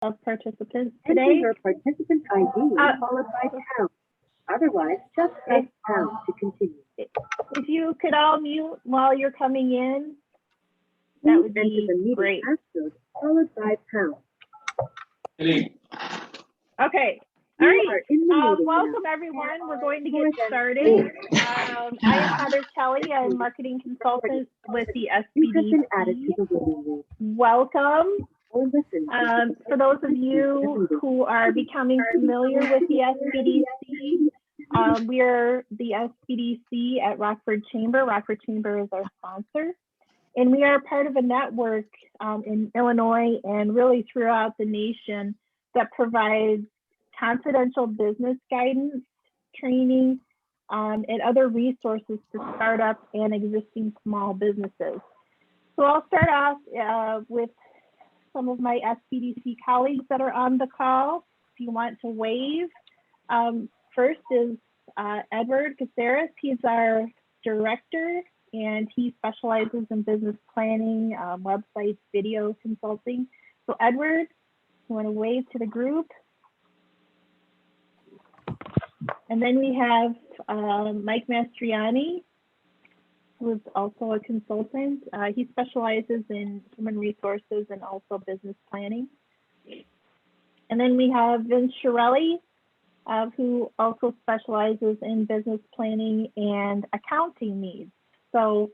of participants Enter today. your participant ID followed by pound. Otherwise, just press pound to continue. If you could all mute while you're coming in, that Please would enter be the meeting great. passcode followed by pound. Okay. You All are right. in the meeting Welcome now. everyone. We're going to get started. I am Heather Kelly. I'm marketing consultant with the You have been added to SBDC. the waiting room. Welcome. Or listen to the For those of you who are becoming familiar with the SBDC, we are the SBDC at Rockford Chamber. Rockford Chamber is our sponsor. And we are part of a network in Illinois and really throughout the nation that provides confidential business guidance, training, and other resources for startup and existing small businesses. So I'll start off with some of my SBDC colleagues that are on the call. If you want to wave, first is Edward Caceres. He's our director, and he specializes in business planning, websites, video consulting. So Edward, you want to wave to the group? And then we have Mike Mastriani, who is also a consultant. He specializes in human resources and also business planning. And then we have Vince Shirelli, who also specializes in business planning and accounting needs. So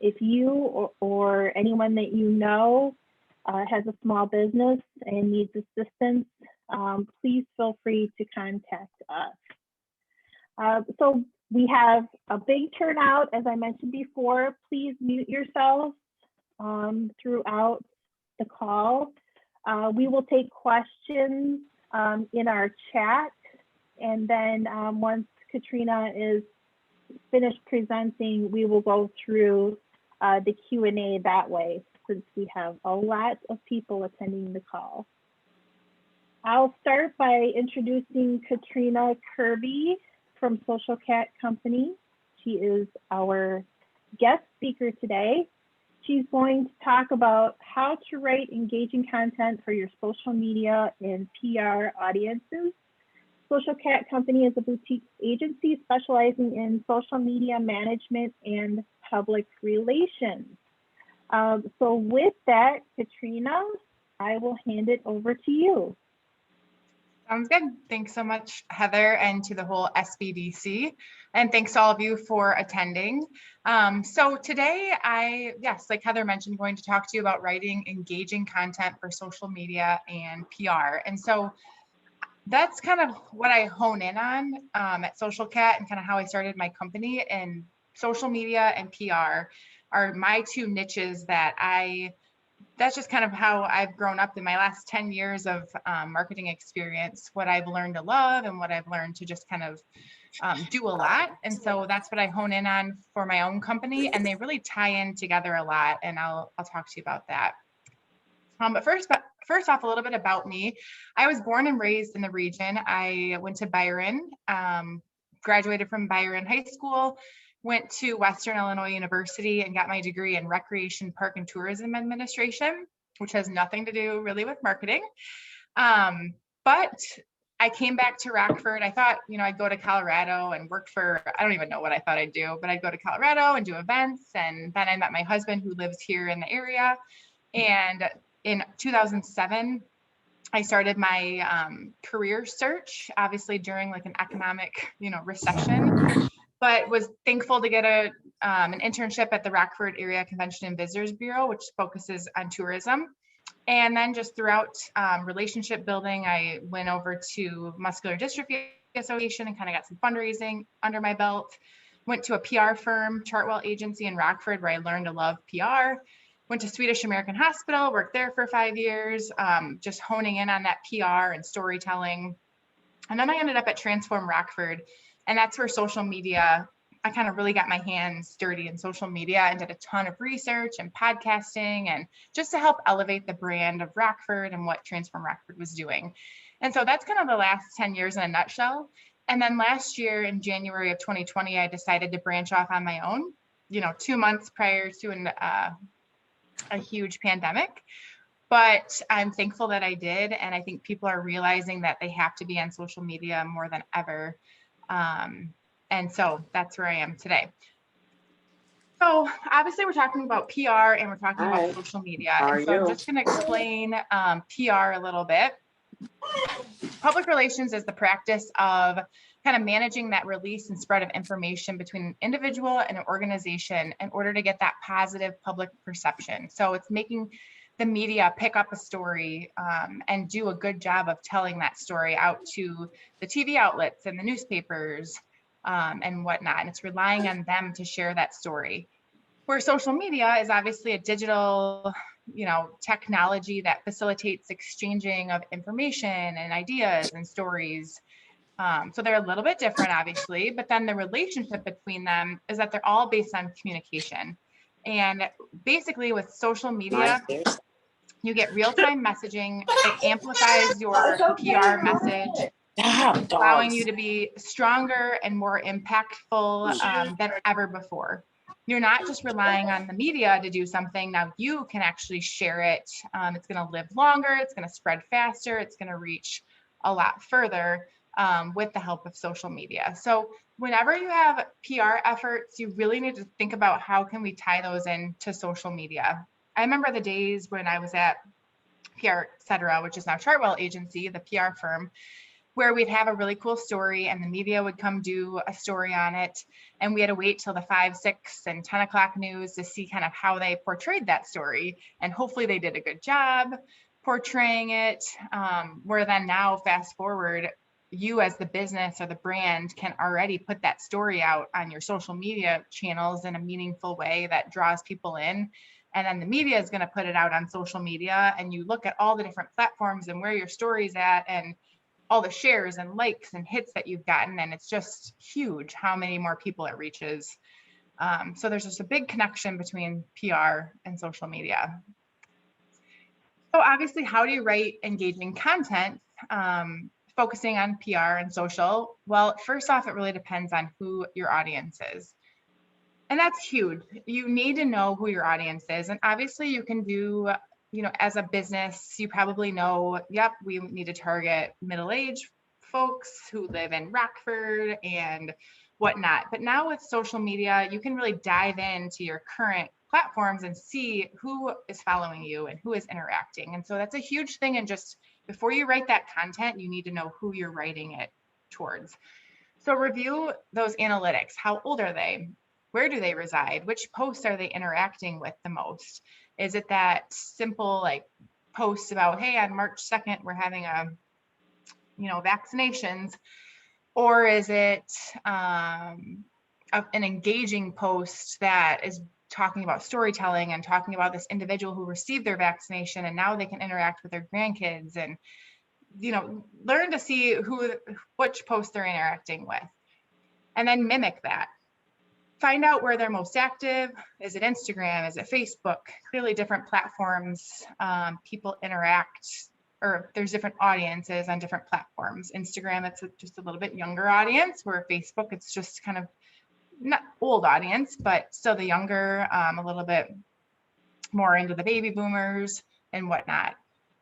if you or anyone that you know has a small business and needs assistance, please feel free to contact us. So we have a big turnout, as I mentioned before. Please mute yourselves throughout the call. We will take questions in our chat, and then once Katrina is finished presenting, we will go through the Q&A that way, since we have a lot of people attending the call. I'll start by introducing Katrina Kirby from Social Cat Company. She is our guest speaker today. She's going to talk about how to write engaging content for your social media and PR audiences. Social Cat Company is a boutique agency specializing in social media management and public relations. So with that, Katrina, I will hand it over to you. Sounds good. Thanks so much, Heather, and to the whole SBDC. And thanks to all of you for attending. So today yes, like Heather mentioned, going to talk to you about writing engaging content for social media and PR. And so that's kind of what I hone in on at Social Cat, and kind of how I started my company. And social media and PR are my two niches that's just kind of how I've grown up in my last 10 years of marketing experience, what I've learned to love and what I've learned to just kind of do a lot. And so that's what I hone in on for my own company, and they really tie in together a lot. And I'll talk to you about that. But first off, a little bit about me. I was born and raised in the region. I went to Byron, graduated from Byron High School, went to Western Illinois University and got my degree in Recreation, Park, and Tourism Administration, which has nothing to do really with marketing. But I came back to Rockford. I thought, I'd go to Colorado and work for, I don't even know what I thought I'd do, but I'd go to Colorado and do events. And then I met my husband, who lives here in the area. And in 2007, I started my career search, obviously during like an economic, recession, but was thankful to get an internship at the Rockford Area Convention and Visitors Bureau, which focuses on tourism. And then just throughout relationship building, I went over to Muscular Dystrophy Association and kind of got some fundraising under my belt. Went to a PR firm, Chartwell Agency in Rockford, where I learned to love PR. Went to Swedish American Hospital, worked there for 5 years, just honing in on that PR and storytelling. And then I ended up at Transform Rockford, and that's where social media, I kind of really got my hands dirty in social media and did a ton of research and podcasting, and just to help elevate the brand of Rockford and what Transform Rockford was doing. And so that's kind of the last 10 years in a nutshell. And then last year in January of 2020, I decided to branch off on my own, 2 months prior to a huge pandemic. but I'm thankful that I did. And I think people are realizing that they have to be on social media more than ever. And so that's where I am today. So obviously we're talking about PR and we're talking about social media. And so I'm just going to explain PR a little bit. Public relations is the practice of kind of managing that release and spread of information between an individual and an organization in order to get that positive public perception. So it's making the media pick up a story and do a good job of telling that story out to the TV outlets and the newspapers and whatnot. And it's relying on them to share that story. Where social media is obviously a digital, technology that facilitates exchanging of information and ideas and stories. So they're a little bit different, obviously, but then the relationship between them is that they're all based on communication. And basically with social media, you get real-time messaging. It amplifies your PR message, allowing you to be stronger and more impactful than ever before. You're not just relying on the media to do something. Now you can actually share it. It's going to live longer. It's going to spread faster. It's going to reach a lot further with the help of social media. So whenever you have PR efforts, you really need to think about how can we tie those into social media. I remember the days when I was at PR Etc., which is now Chartwell Agency, the PR firm, where we'd have a really cool story and the media would come do a story on it. And we had to wait till the 5, 6, and 10 o'clock news to see kind of how they portrayed that story. And hopefully they did a good job portraying it. Where then now, fast forward, you as the business or the brand can already put that story out on your social media channels in a meaningful way that draws people in. And then the media is going to put it out on social media. And you look at all the different platforms and where your story's at and all the shares and likes and hits that you've gotten. And it's just huge how many more people it reaches. So there's just a big connection between PR and social media. So obviously, how do you write engaging content focusing on PR and social? Well, first off, it really depends on who your audience is. And that's huge. You need to know who your audience is. And obviously you can do, as a business, you probably know, yep, we need to target middle-aged folks who live in Rockford and whatnot. But now with social media, you can really dive into your current platforms and see who is following you and who is interacting. And so that's a huge thing. And just before you write that content, you need to know who you're writing it towards. So review those analytics. How old are they? Where do they reside? Which posts are they interacting with the most? Is it that simple post about, hey, on March 2nd, we're having vaccinations? Or is it an engaging post that is talking about storytelling and talking about this individual who received their vaccination and now they can interact with their grandkids and, learn to see which post they're interacting with and then mimic that. Find out where they're most active. Is it Instagram? Is it Facebook? Clearly different platforms, people interact, or there's different audiences on different platforms. Instagram, it's just a little bit younger audience, where Facebook, it's just kind of not old audience, but still the younger, a little bit more into the baby boomers and whatnot.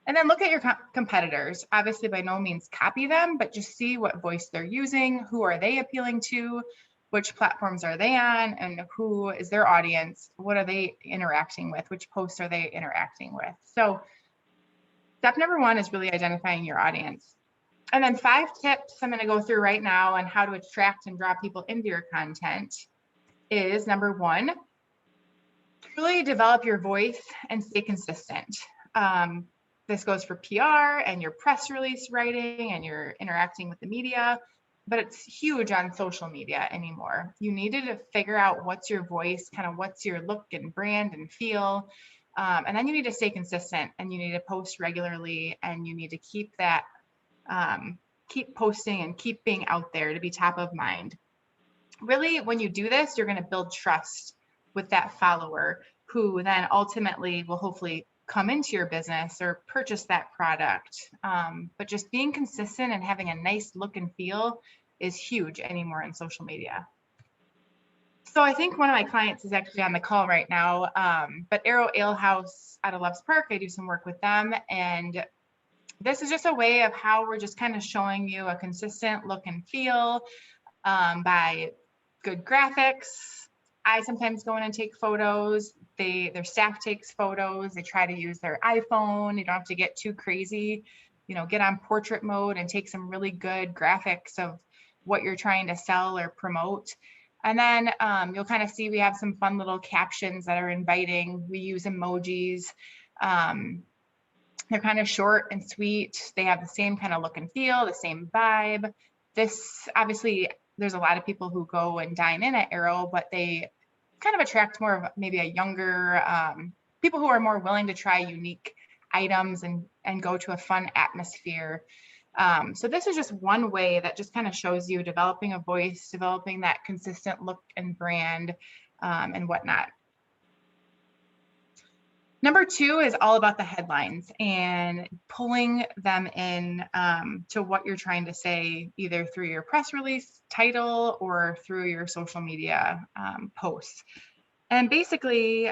And then look at your competitors. Obviously, by no means copy them, but just see what voice they're using, who are they appealing to, which platforms are they on, and who is their audience? What are they interacting with? Which posts are they interacting with? So step number 1 is really identifying your audience. And then 5 tips I'm going to go through right now on how to attract and draw people into your content is number 1, truly develop your voice and stay consistent. This goes for PR and your press release writing and your interacting with the media, but it's huge on social media anymore. You needed to figure out what's your voice, kind of what's your look and brand and feel. And then you need to stay consistent and you need to post regularly and you need to keep that, keep posting and keep being out there to be top of mind. Really, when you do this, you're going to build trust with that follower who then ultimately will hopefully come into your business or purchase that product. But just being consistent and having a nice look and feel is huge anymore in social media. So I think one of my clients is actually on the call right now, but Arrow Ale House out of Loves Park, I do some work with them. And this is just a way of how we're just kind of showing you a consistent look and feel by good graphics. I sometimes go in and take photos. Their staff takes photos. They try to use their iPhone. You don't have to get too crazy, get on portrait mode and take some really good graphics of what you're trying to sell or promote. And then you'll kind of see we have some fun little captions that are inviting. We use emojis. They're kind of short and sweet. They have the same kind of look and feel, the same vibe. This, obviously, there's a lot of people who go and dine in at Arrow, but they kind of attract more of maybe a younger, people who are more willing to try unique items and go to a fun atmosphere. So this is just one way that just kind of shows you developing a voice, developing that consistent look and brand and whatnot. Number 2 is all about the headlines and pulling them in to what you're trying to say, either through your press release title or through your social media posts. And basically,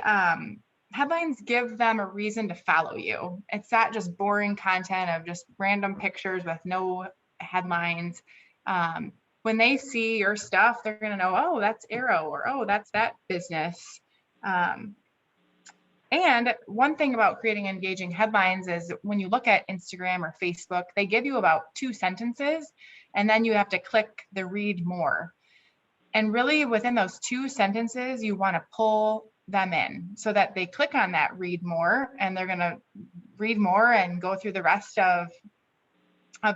headlines give them a reason to follow you. It's not just boring content of just random pictures with no headlines. When they see your stuff, they're going to know, oh, that's Arrow, or oh, that's that business. And one thing about creating engaging headlines is when you look at Instagram or Facebook, they give you about 2 sentences, and then you have to click the read more. And really within those 2 sentences, you want to pull them in so that they click on that read more, and they're going to read more and go through the rest of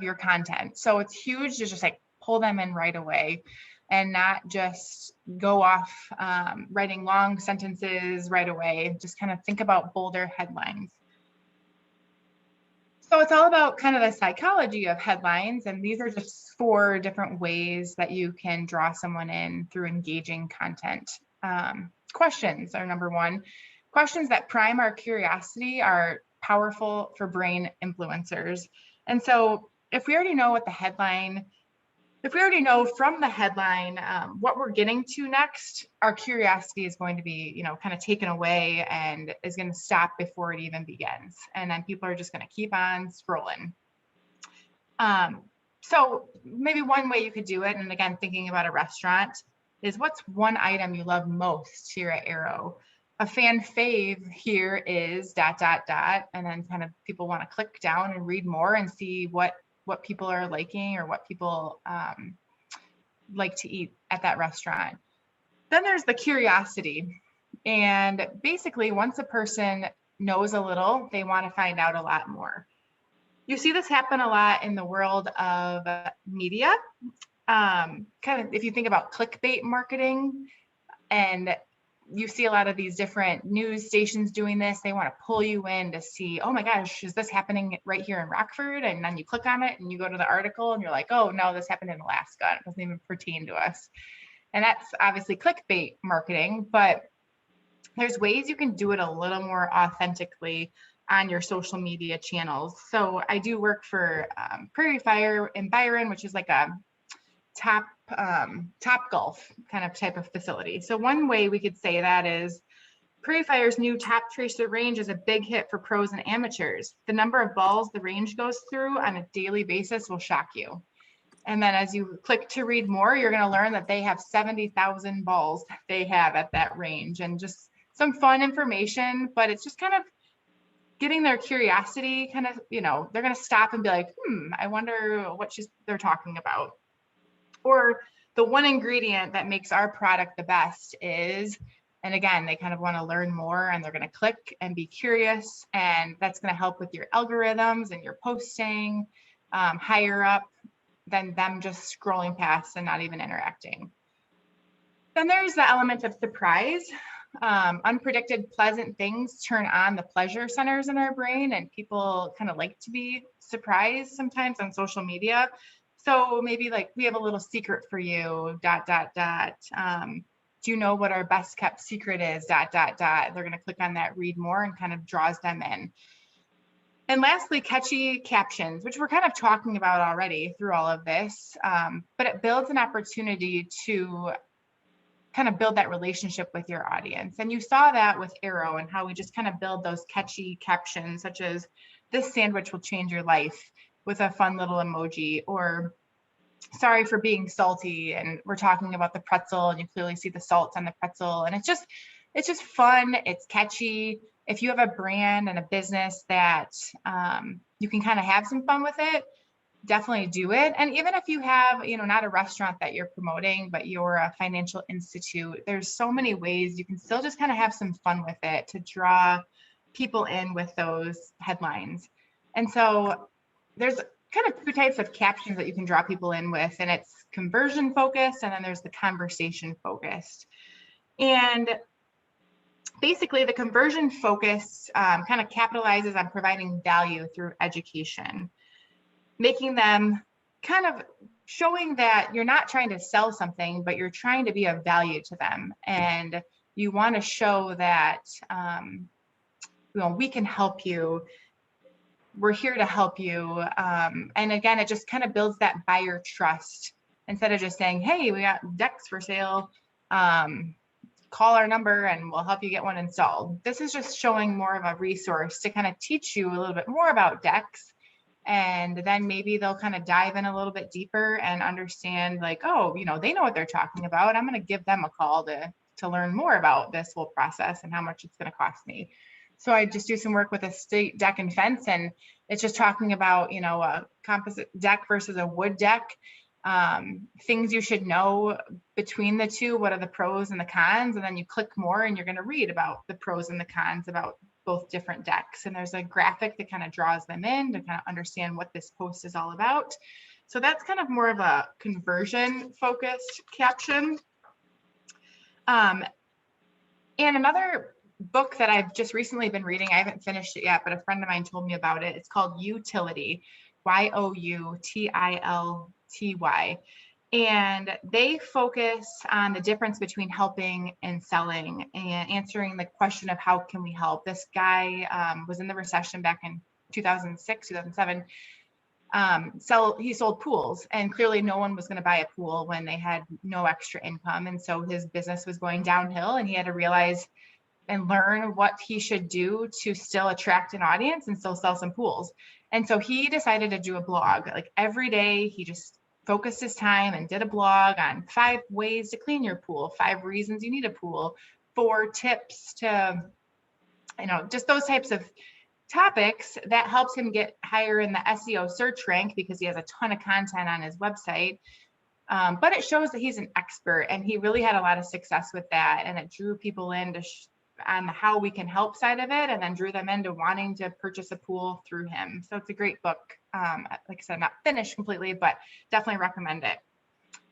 your content. So it's huge to just like pull them in right away and not just go off writing long sentences right away. Just kind of think about bolder headlines. So it's all about kind of the psychology of headlines. And these are just 4 different ways that you can draw someone in through engaging content. Questions are number 1. Questions that prime our curiosity are powerful for brain influencers. And so if we already know what the headline, if we already know from the headline what we're getting to next, our curiosity is going to be, kind of taken away and is going to stop before it even begins. And then people are just going to keep on scrolling. So maybe one way you could do it, and again, thinking about a restaurant, is what's one item you love most here at Arrow? A fan fave here is ... and then kind of people want to click down and read more and see what people are liking or what people like to eat at that restaurant. Then there's the curiosity. And basically, once a person knows a little, they want to find out a lot more. You see this happen a lot in the world of media. Kind of if you think about clickbait marketing, and you see a lot of these different news stations doing this. They want to pull you in to see, oh my gosh, is this happening right here in Rockford? And then you click on it and you go to the article and you're like, oh no, this happened in Alaska. It doesn't even pertain to us. And that's obviously clickbait marketing, but there's ways you can do it a little more authentically on your social media channels. So I do work for Prairie Fire in Byron, which is like a top golf kind of type of facility. So one way we could say that is Prairie Fire's new Top Tracer range is a big hit for pros and amateurs. The number of balls the range goes through on a daily basis will shock you. And then as you click to read more, you're going to learn that they have 70,000 balls they have at that range, and just some fun information, but it's just kind of getting their curiosity, kind of, they're going to stop and be like, I wonder what they're talking about. Or the one ingredient that makes our product the best is, and again, they kind of want to learn more and they're going to click and be curious, and that's going to help with your algorithms and your posting higher up than them just scrolling past and not even interacting. Then there's the element of surprise. Unpredicted pleasant things turn on the pleasure centers in our brain, and people kind of like to be surprised sometimes on social media. So maybe like, we have a little secret for you, ... Do you know what our best kept secret is, ... They're going to click on that read more and kind of draws them in. And lastly, catchy captions, which we're kind of talking about already through all of this, but it builds an opportunity to kind of build that relationship with your audience. And you saw that with Arrow and how we just kind of build those catchy captions, such as "This sandwich will change your life," with a fun little emoji, or "Sorry for being salty," and we're talking about the pretzel and you clearly see the salt on the pretzel. And it's just fun. It's catchy. If you have a brand and a business that you can kind of have some fun with it, definitely do it. And even if you have, not a restaurant that you're promoting, but you're a financial institute, there's so many ways you can still just kind of have some fun with it to draw people in with those headlines. And so there's kind of two types of captions that you can draw people in with, and it's conversion focused, and then there's the conversation focused. And basically the conversion focused kind of capitalizes on providing value through education, making them kind of showing that you're not trying to sell something, but you're trying to be of value to them. And you want to show that, we can help you. We're here to help you. And again, it just kind of builds that buyer trust instead of just saying, "Hey, we got decks for sale. Call our number and we'll help you get one installed." This is just showing more of a resource to kind of teach you a little bit more about decks. And then maybe they'll kind of dive in a little bit deeper and understand, like, oh, they know what they're talking about. I'm going to give them a call to learn more about this whole process and how much it's going to cost me. So I just do some work with a state deck and fence, and it's just talking about, a composite deck versus a wood deck, things you should know between the two. What are the pros and the cons? And then you click more and you're going to read about the pros and the cons about both different decks. And there's a graphic that kind of draws them in to kind of understand what this post is all about. So that's kind of more of a conversion focused caption. And another book that I've just recently been reading, I haven't finished it yet, but a friend of mine told me about it. It's called Youtility, Youtilty. And they focus on the difference between helping and selling and answering the question of how can we help. This guy was in the recession back in 2006, 2007. He sold pools, and clearly no one was going to buy a pool when they had no extra income. And so his business was going downhill, and he had to realize and learn what he should do to still attract an audience and still sell some pools. And so he decided to do a blog. Like every day, he just focused his time and did a blog on 5 ways to clean your pool, 5 reasons you need a pool, 4 tips to, just those types of topics that helps him get higher in the SEO search rank because he has a ton of content on his website. But it shows that he's an expert, and he really had a lot of success with that. And it drew people in on the how we can help side of it, and then drew them into wanting to purchase a pool through him. So it's a great book. Like I said, not finished completely, but definitely recommend it.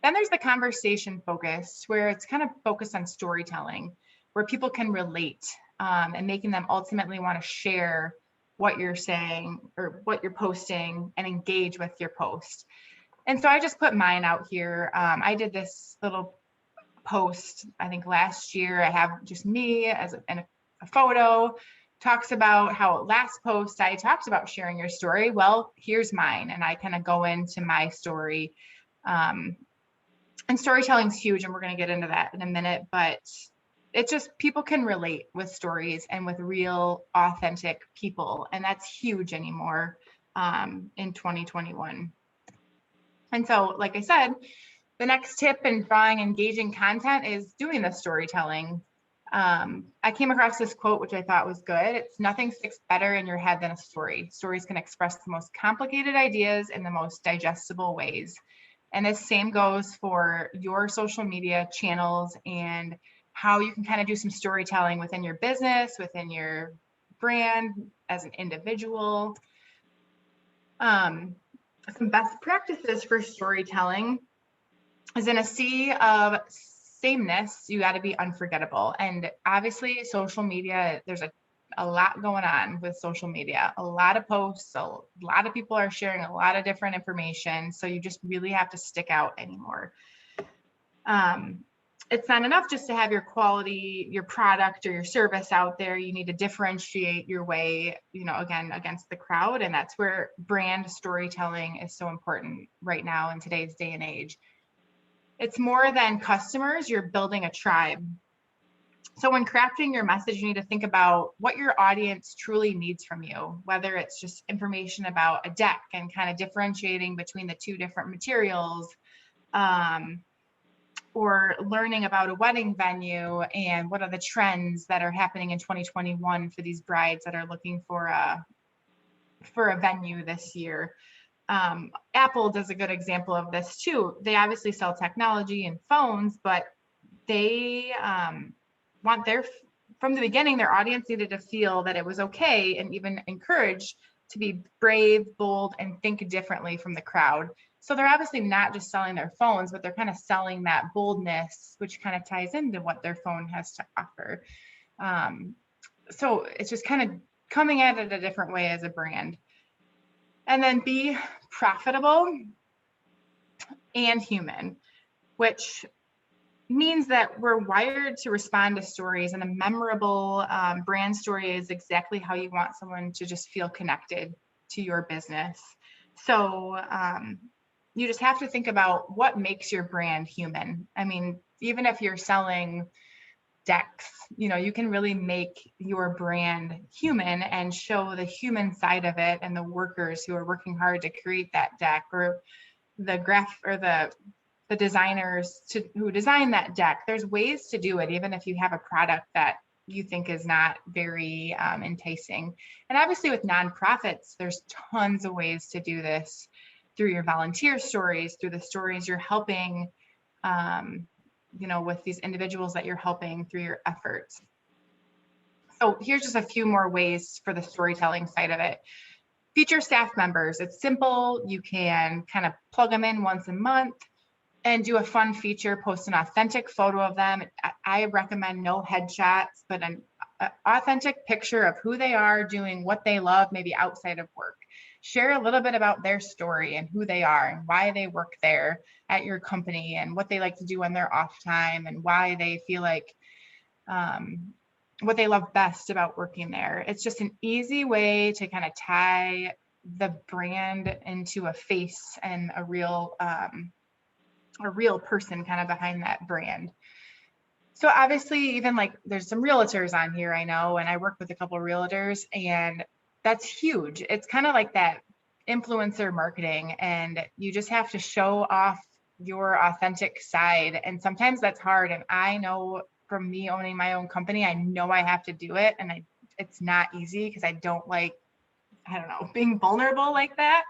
Then there's the conversation focus, where it's kind of focused on storytelling, where people can relate, and making them ultimately want to share what you're saying or what you're posting and engage with your post. And so I just put mine out here. I did this little post, I think last year. I have just me and a photo, talks about how last post I talked about sharing your story. Well, here's mine. And I kind of go into my story. And storytelling is huge, and we're going to get into that in a minute, but it's just people can relate with stories and with real, authentic people. And that's huge anymore in 2021. And so, like I said, the next tip in drawing engaging content is doing the storytelling. I came across this quote, which I thought was good. It's "Nothing sticks better in your head than a story. Stories can express the most complicated ideas in the most digestible ways." And this same goes for your social media channels and how you can kind of do some storytelling within your business, within your brand, as an individual. Some best practices for storytelling is, in a sea of sameness, you got to be unforgettable. And obviously social media, there's a lot going on with social media, a lot of posts, a lot of people are sharing a lot of different information. So you just really have to stick out anymore. It's not enough just to have your quality, your product or your service out there. You need to differentiate your way, again, against the crowd. And that's where brand storytelling is so important right now in today's day and age. It's more than customers, you're building a tribe. So when crafting your message, you need to think about what your audience truly needs from you, whether it's just information about a deck and kind of differentiating between the two different materials, or learning about a wedding venue and what are the trends that are happening in 2021 for these brides that are looking for a venue this year. Apple does a good example of this too. They obviously sell technology and phones, but they want from the beginning, their audience needed to feel that it was okay and even encouraged to be brave, bold, and think differently from the crowd. So they're obviously not just selling their phones, but they're kind of selling that boldness, which kind of ties into what their phone has to offer. So it's just kind of coming at it a different way as a brand. And then be profitable and human, which means that we're wired to respond to stories, and a memorable brand story is exactly how you want someone to just feel connected to your business. So you just have to think about what makes your brand human. I mean, even if you're selling decks, you can really make your brand human and show the human side of it and the workers who are working hard to create that deck, or the the designers who design that deck. There's ways to do it, even if you have a product that you think is not very enticing. And obviously with nonprofits, there's tons of ways to do this through your volunteer stories, through the stories you're helping, with these individuals that you're helping through your efforts. So here's just a few more ways for the storytelling side of it. Feature staff members. It's simple. You can kind of plug them in once a month and do a fun feature, post an authentic photo of them. I recommend no headshots, but an authentic picture of who they are doing what they love, maybe outside of work. Share a little bit about their story and who they are and why they work there at your company and what they like to do on their off time and why they feel like what they love best about working there. It's just an easy way to kind of tie the brand into a face and a real person kind of behind that brand. So obviously, even like there's some realtors on here, I know, and I work with a couple of realtors, and that's huge. It's kind of like that influencer marketing, and you just have to show off your authentic side. And sometimes that's hard. And I know from me owning my own company, I know I have to do it. And it's not easy because I don't like, being vulnerable like that.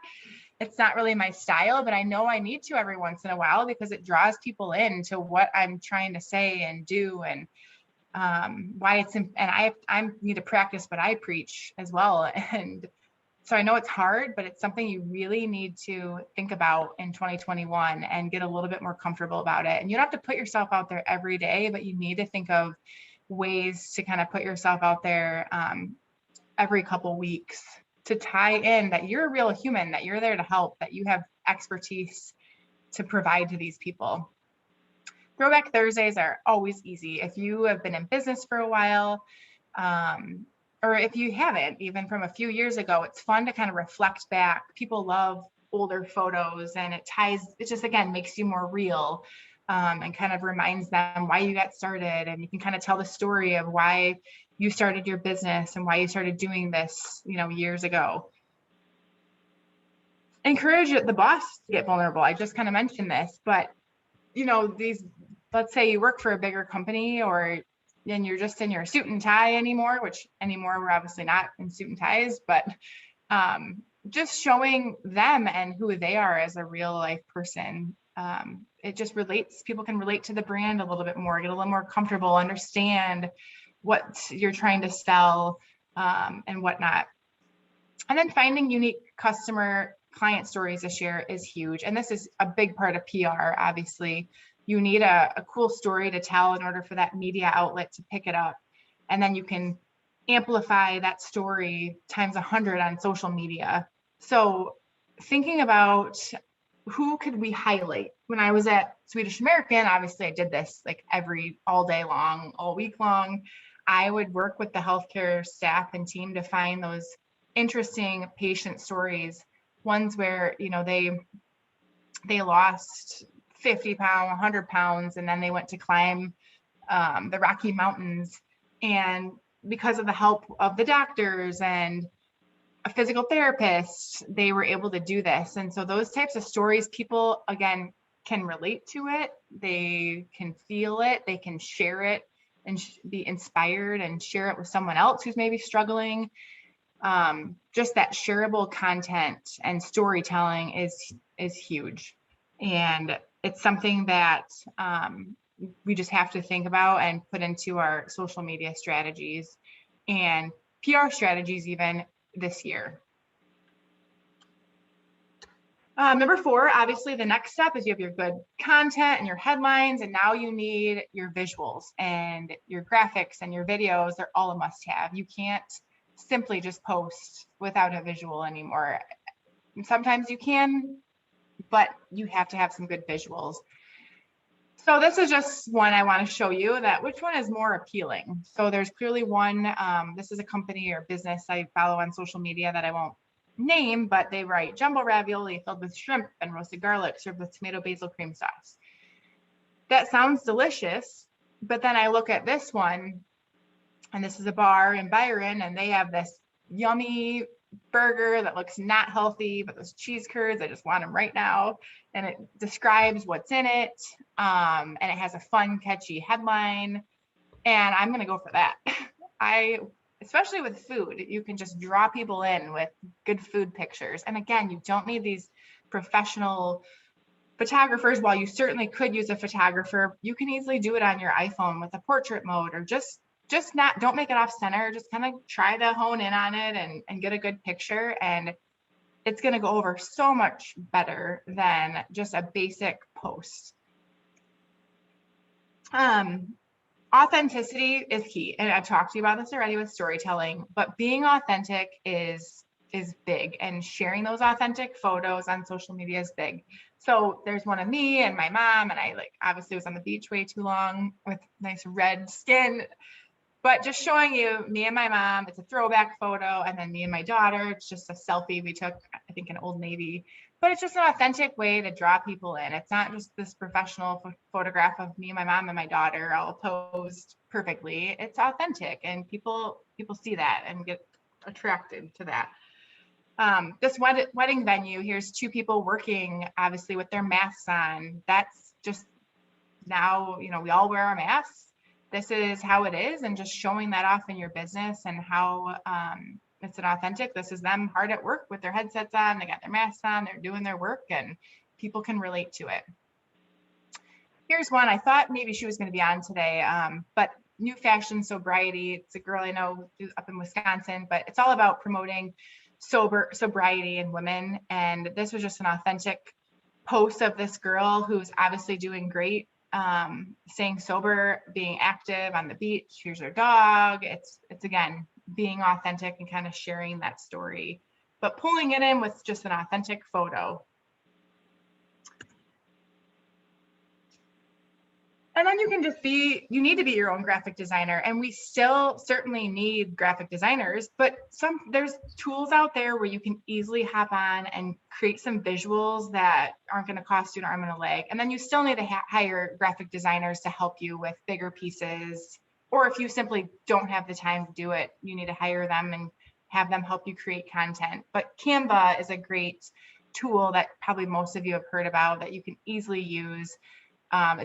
It's not really my style, but I know I need to every once in a while because it draws people in to what I'm trying to say and do, and why it's, and I need to practice what I preach as well. And so I know it's hard, but it's something you really need to think about in 2021 and get a little bit more comfortable about it. And you don't have to put yourself out there every day, but you need to think of ways to kind of put yourself out there every couple weeks to tie in that you're a real human, that you're there to help, that you have expertise to provide to these people. Throwback Thursdays are always easy. If you have been in business for a while, or if you haven't, even from a few years ago, it's fun to kind of reflect back. People love older photos, and it just, again, makes you more real, and kind of reminds them why you got started. And you can kind of tell the story of why you started your business and why you started doing this, years ago. Encourage the boss to get vulnerable. I just kind of mentioned this, but let's say you work for a bigger company, and you're just in your suit and tie anymore, which anymore we're obviously not in suit and ties, but just showing them and who they are as a real life person. It just relates, people can relate to the brand a little bit more, get a little more comfortable, understand what you're trying to sell, and whatnot. And then finding unique customer client stories to share is huge. And this is a big part of PR, obviously. You need a cool story to tell in order for that media outlet to pick it up. And then you can amplify that story times 100 on social media. So thinking about who could we highlight? When I was at Swedish American, obviously I did this like all day long, all week long. I would work with the healthcare staff and team to find those interesting patient stories, ones where, they lost 50 pounds, 100 pounds, and then they went to climb the Rocky Mountains. And because of the help of the doctors and a physical therapist, they were able to do this. And so those types of stories, people, again, can relate to it. They can feel it. They can share it and be inspired and share it with someone else who's maybe struggling. Just that shareable content and storytelling is huge. And it's something that we just have to think about and put into our social media strategies and PR strategies even this year. Number 4, obviously the next step is you have your good content and your headlines, and now you need your visuals and your graphics and your videos. They're all a must-have. You can't simply just post without a visual anymore. Sometimes you can, but you have to have some good visuals. So this is just one I want to show you that which one is more appealing. So there's clearly one, this is a company or business I follow on social media that I won't name, but they write jumbo ravioli filled with shrimp and roasted garlic served with tomato basil cream sauce. That sounds delicious, but then I look at this one, and this is a bar in Byron, and they have this yummy burger that looks not healthy, but those cheese curds, I just want them right now. And it describes what's in it. And it has a fun, catchy headline. And I'm going to go for that. Especially with food, you can just draw people in with good food pictures. And again, you don't need these professional photographers. While you certainly could use a photographer, you can easily do it on your iPhone with a portrait mode, or just don't make it off center. Just kind of try to hone in on it and get a good picture. And it's going to go over so much better than just a basic post. Authenticity is key. And I've talked to you about this already with storytelling, but being authentic is big, and sharing those authentic photos on social media is big. So there's one of me and my mom, and I obviously was on the beach way too long with nice red skin, but just showing you me and my mom. It's a throwback photo, and then me and my daughter, it's just a selfie we took, I think in Old Navy, but it's just an authentic way to draw people in. It's not just this professional photograph of me and my mom and my daughter all posed perfectly. It's authentic, and people see that and get attracted to that. This wedding venue, here's 2 people working, obviously with their masks on. That's just now, we all wear our masks. This is how it is, and just showing that off in your business and how it's an authentic. This is them hard at work with their headsets on, they got their masks on, they're doing their work, and people can relate to it. Here's one, I thought maybe she was going to be on today, but New Fashion Sobriety. It's a girl I know up in Wisconsin, but it's all about promoting sobriety in women. And this was just an authentic post of this girl who's obviously doing great, staying sober, being active on the beach. Here's her dog. It's again, being authentic and kind of sharing that story, but pulling it in with just an authentic photo. And then you can just you need to be your own graphic designer. And we still certainly need graphic designers, but there's tools out there where you can easily hop on and create some visuals that aren't going to cost you an arm and a leg. And then you still need to hire graphic designers to help you with bigger pieces. Or if you simply don't have the time to do it, you need to hire them and have them help you create content. But Canva is a great tool that probably most of you have heard about that you can easily use.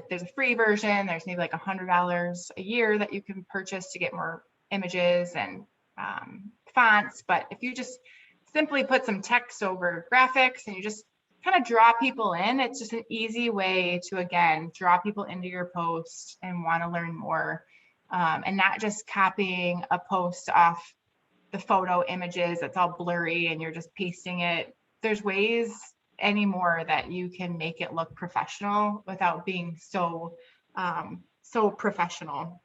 There's a free version. There's maybe like $100 a year that you can purchase to get more images and fonts. But if you just simply put some text over graphics and you just kind of draw people in, it's just an easy way to, again, draw people into your post and want to learn more, and not just copying a post off the photo images that's all blurry and you're just pasting it. There's ways anymore that you can make it look professional without being so professional.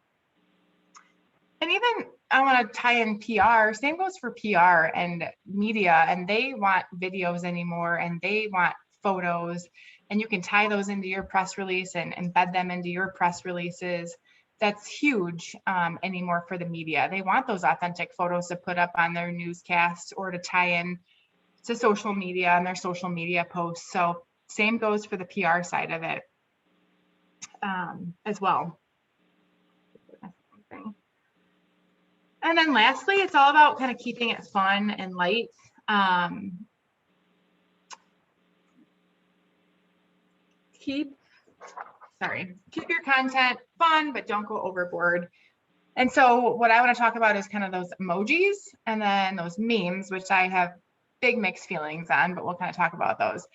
And even I want to tie in PR. Same goes for PR and media, and they want videos anymore, and they want photos, and you can tie those into your press release and embed them into your press releases. That's huge anymore for the media. They want those authentic photos to put up on their newscasts or to tie in to social media and their social media posts. So same goes for the PR side of it. as well. And then lastly, it's all about kind of keeping it fun and light. Keep your content fun, but don't go overboard. And so what I want to talk about is kind of those emojis and then those memes, which I have big mixed feelings on, but we'll kind of talk about those.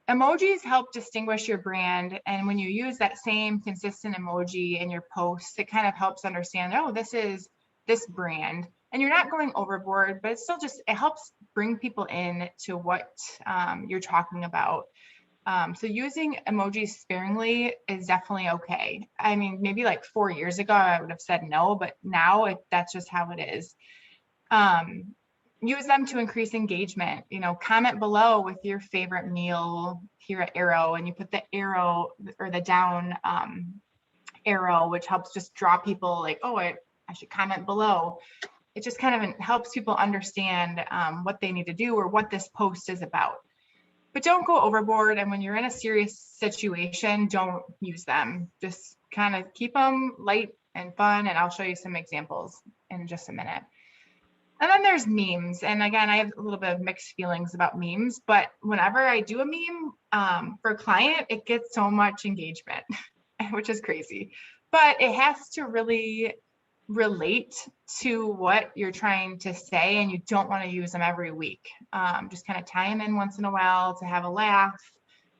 Emojis help distinguish your brand. And when you use that same consistent emoji in your posts, it kind of helps understand, oh, this is this brand. And you're not going overboard, but it's still just, it helps bring people in to what you're talking about. So using emojis sparingly is definitely okay. I mean, maybe like 4 years ago, I would have said no, but now that's just how it is. Use them to increase engagement. You know, comment below with your favorite meal here at Arrow, and you put the arrow or the down arrow, which helps just draw people like, oh, I should comment below. It just kind of helps people understand what they need to do or what this post is about. But don't go overboard. And when you're in a serious situation, don't use them. Just kind of keep them light and fun. And I'll show you some examples in just a minute. And then there's memes. And again, I have a little bit of mixed feelings about memes, but whenever I do a meme for a client, it gets so much engagement, which is crazy. But it has to really relate to what you're trying to say, and you don't want to use them every week. Just kind of tie them in once in a while to have a laugh,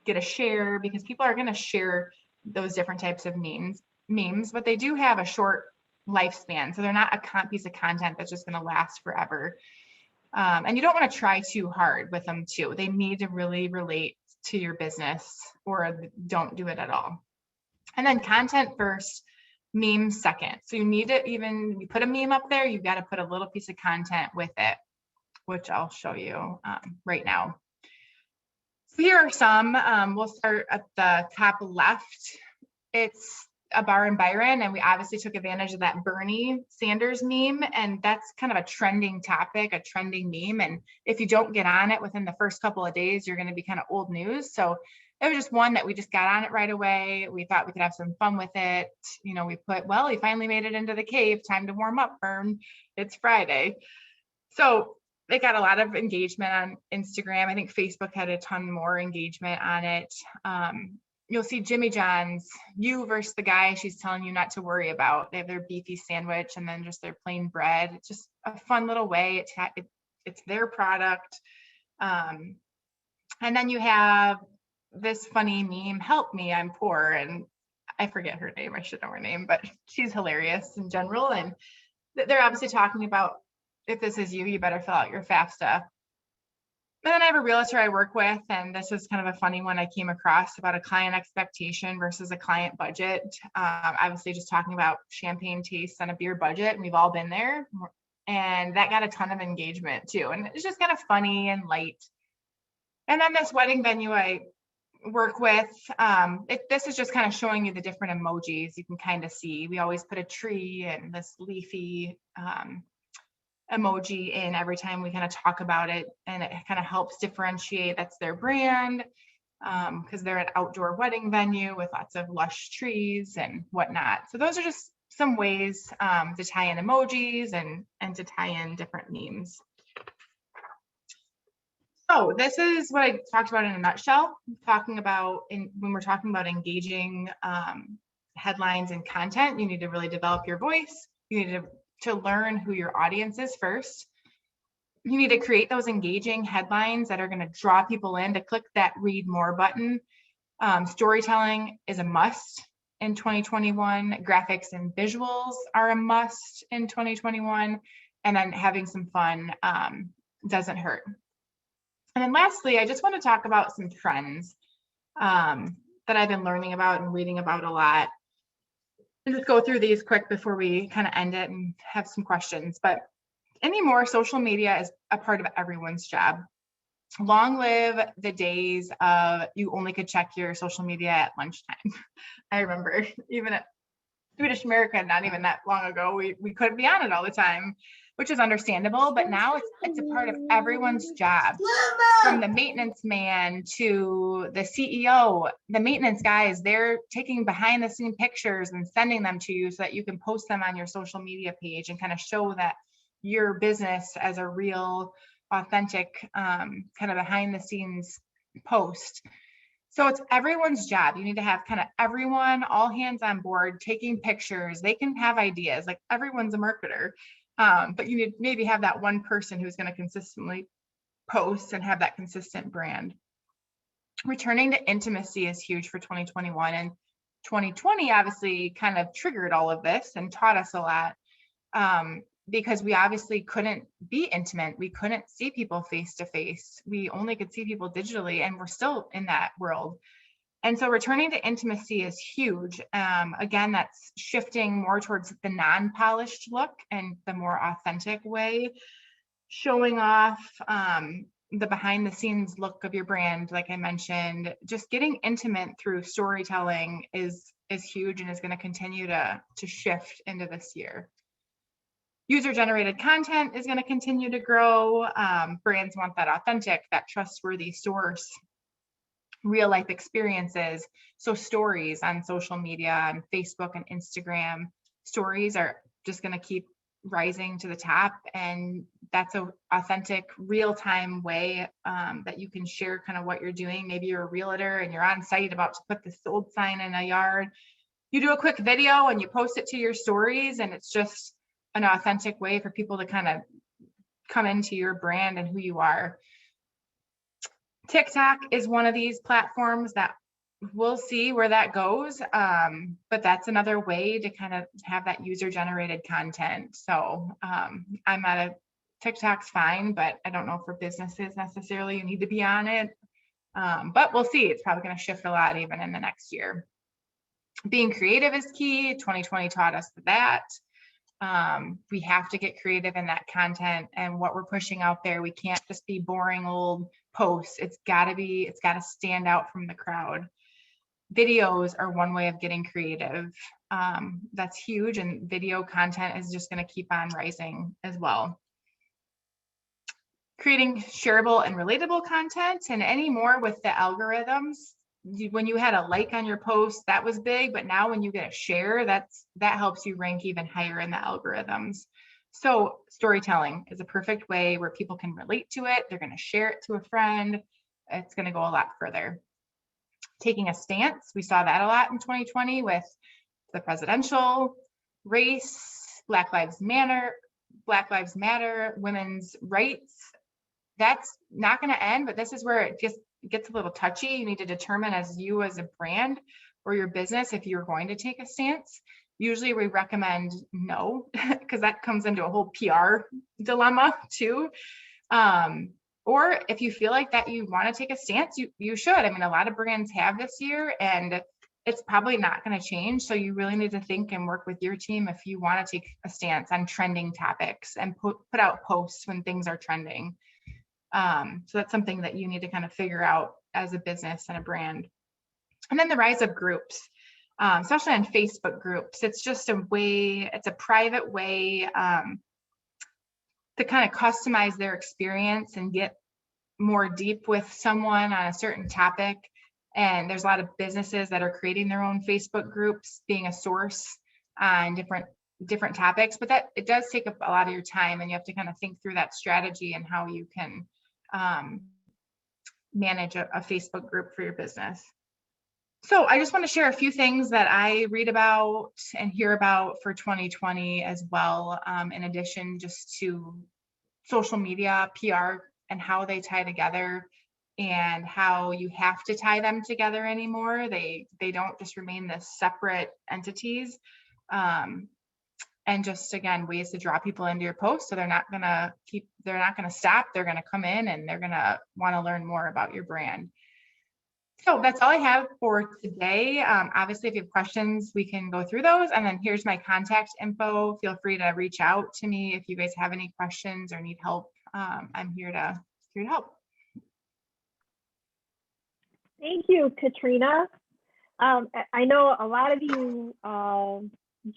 get a share, because people are going to share those different types of memes, but they do have a short lifespan. So they're not a piece of content that's just going to last forever. And you don't want to try too hard with them too. They need to really relate to your business, or don't do it at all. And then content first, memes second. So you need to, even you put a meme up there, you've got to put a little piece of content with it, which I'll show you right now. So here are some. We'll start at the top left. It's a bar in Byron, and we obviously took advantage of that Bernie Sanders meme, and that's kind of a trending topic, a trending meme. And if you don't get on it within the first couple of days, you're going to be kind of old news. So it was just one that we just got on it right away. We thought we could have some fun with it. You know, we put, well, he finally made it into the cave. Time to warm up, Bern. It's Friday. So they got a lot of engagement on Instagram. I think Facebook had a ton more engagement on it. You'll see Jimmy John's, you versus the guy she's telling you not to worry about. They have their beefy sandwich and then just their plain bread. It's just a fun little way. It's their product. And then you have this funny meme, help me, I'm poor. And I forget her name. I should know her name, but she's hilarious in general. And they're obviously talking about, if this is you, you better fill out your FAFSA. And then I have a realtor I work with, and this is kind of a funny one I came across about a client expectation versus a client budget. Obviously just talking about champagne tastes on a beer budget, and we've all been there. And that got a ton of engagement too. And it's just kind of funny and light. And then this wedding venue I work with, this is just kind of showing you the different emojis you can kind of see. We always put a tree and this leafy emoji in every time we kind of talk about it, and it kind of helps differentiate that's their brand, because they're an outdoor wedding venue with lots of lush trees and whatnot. So those are just some ways to tie in emojis and to tie in different memes. So this is what I talked about in a nutshell, when we're talking about engaging headlines and content. You need to really develop your voice. You need to learn who your audience is first. You need to create those engaging headlines that are going to draw people in to click that read more button. Storytelling is a must in 2021. Graphics and visuals are a must in 2021. And then having some fun doesn't hurt. And then lastly, I just want to talk about some trends that I've been learning about and reading about a lot. And just go through these quick before we kind of end it and have some questions. But anymore, social media is a part of everyone's job. Long live the days of you only could check your social media at lunchtime. I remember even at Swedish America, not even that long ago, we couldn't be on it all the time. which is understandable, but now it's a part of everyone's job, from the maintenance man to the CEO. The maintenance guys, they're taking behind the scene pictures and sending them to you so that you can post them on your social media page and kind of show that your business as a real, authentic, kind of behind the scenes post. So it's everyone's job. You need to have kind of everyone, all hands on board, taking pictures. They can have ideas, like everyone's a marketer, but you need maybe have that one person who's going to consistently post and have that consistent brand. Returning to intimacy is huge for 2021, and 2020 obviously kind of triggered all of this and taught us a lot, because we obviously couldn't be intimate. We couldn't see people face to face. We only could see people digitally, and we're still in that world. And so returning to intimacy is huge. Again, that's shifting more towards the non-polished look and the more authentic way, showing off the behind the scenes look of your brand. Like I mentioned, just getting intimate through storytelling is huge and is going to continue to shift into this year. User-generated content is going to continue to grow. Brands want that authentic, that trustworthy source, real-life experiences. So stories on social media, on Facebook and Instagram, stories are just going to keep rising to the top. And that's an authentic, real-time way that you can share kind of what you're doing. Maybe you're a realtor and you're on site about to put the sold sign in a yard. You do a quick video and you post it to your stories, and it's just an authentic way for people to kind of come into your brand and who you are. TikTok is one of these platforms that we'll see where that goes. But that's another way to kind of have that user generated content. So I'm not a TikTok's fine, but I don't know for businesses necessarily you need to be on it. But we'll see. It's probably going to shift a lot even in the next year. Being creative is key. 2020 taught us that. We have to get creative in that content and what we're pushing out there. We can't just be boring old posts. It's got to stand out from the crowd. Videos are one way of getting creative. That's huge, and video content is just going to keep on rising as well. Creating shareable and relatable content, and any more with the algorithms. When you had a like on your post, that was big, but now when you get a share, that helps you rank even higher in the algorithms. So storytelling is a perfect way where people can relate to it. They're going to share it to a friend. It's going to go a lot further. Taking a stance. We saw that a lot in 2020 with the presidential race, Black Lives Matter, women's rights. That's not going to end, but this is where it just gets a little touchy. You need to determine as a brand or your business if you're going to take a stance. Usually we recommend no, because that comes into a whole PR dilemma too. Or if you feel like that you want to take a stance, you should. I mean, a lot of brands have this year, and it's probably not going to change. So you really need to think and work with your team if you want to take a stance on trending topics and put out posts when things are trending. So that's something that you need to kind of figure out as a business and a brand. And then the rise of groups, especially on Facebook groups. It's just it's a private way to kind of customize their experience and get more deep with someone on a certain topic. And there's a lot of businesses that are creating their own Facebook groups, being a source on different topics, but that it does take up a lot of your time, and you have to kind of think through that strategy and how you can manage a Facebook group for your business. So I just want to share a few things that I read about and hear about for 2020 as well, in addition just to social media, PR, and how they tie together and how you have to tie them together anymore. They don't just remain this separate entities. And just, again, ways to draw people into your post. So they're not going to stop. They're going to come in and they're going to want to learn more about your brand. So that's all I have for today. Obviously, if you have questions, we can go through those. And then here's my contact info. Feel free to reach out to me if you guys have any questions or need help. I'm here to help. Thank you, Katrina. I know a lot of you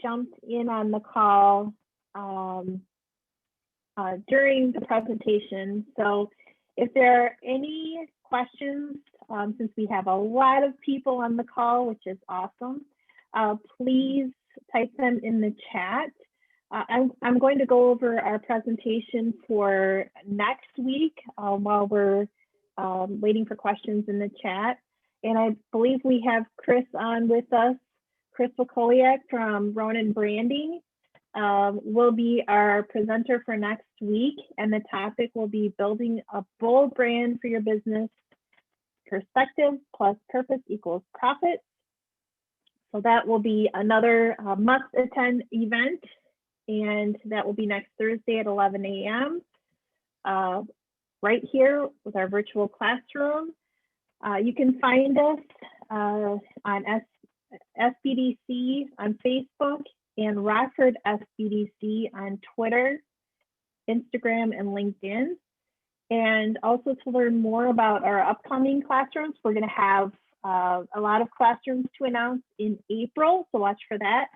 jumped in on the call during the presentation. So if there are any questions, since we have a lot of people on the call, which is awesome, please type them in the chat. I'm going to go over our presentation for next week while we're waiting for questions in the chat. And I believe we have Chris on with us. Chris Wokoliak from Ronan Branding will be our presenter for next week. And the topic will be building a bold brand for your business. Perspective plus purpose equals profit. So that will be another must-attend event, and that will be next Thursday at 11 a.m. Right here with our virtual classroom. You can find us on SBDC on Facebook and Rockford SBDC on Twitter, Instagram, and LinkedIn. And also to learn more about our upcoming classrooms, we're going to have a lot of classrooms to announce in April, so watch for that.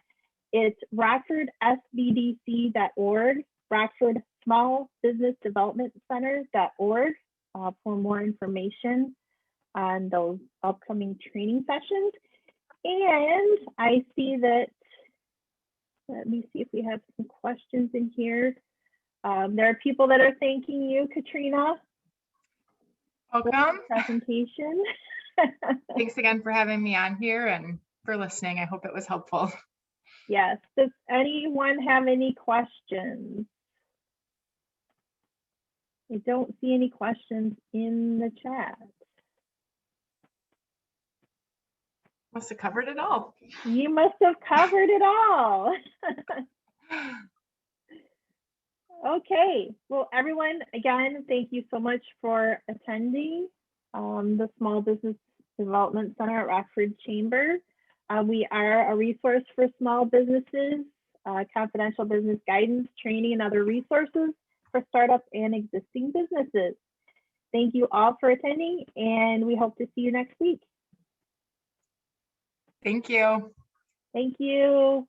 It's rockfordsbdc.org, Rockford Small Business Development Center.org for more information on those upcoming training sessions. And I see that, let me see if we have some questions in here. There are people that are thanking you, Katrina. Welcome. For the presentation. Thanks again for having me on here and for listening. I hope it was helpful. Yes. Does anyone have any questions? I don't see any questions in the chat. Must have covered it all. You must have covered it all. Okay. Well, everyone, again, thank you so much for attending the Small Business Development Center at Rockford Chamber. We are a resource for small businesses, confidential business guidance, training, and other resources for startups and existing businesses. Thank you all for attending, and we hope to see you next week. Thank you. Thank you.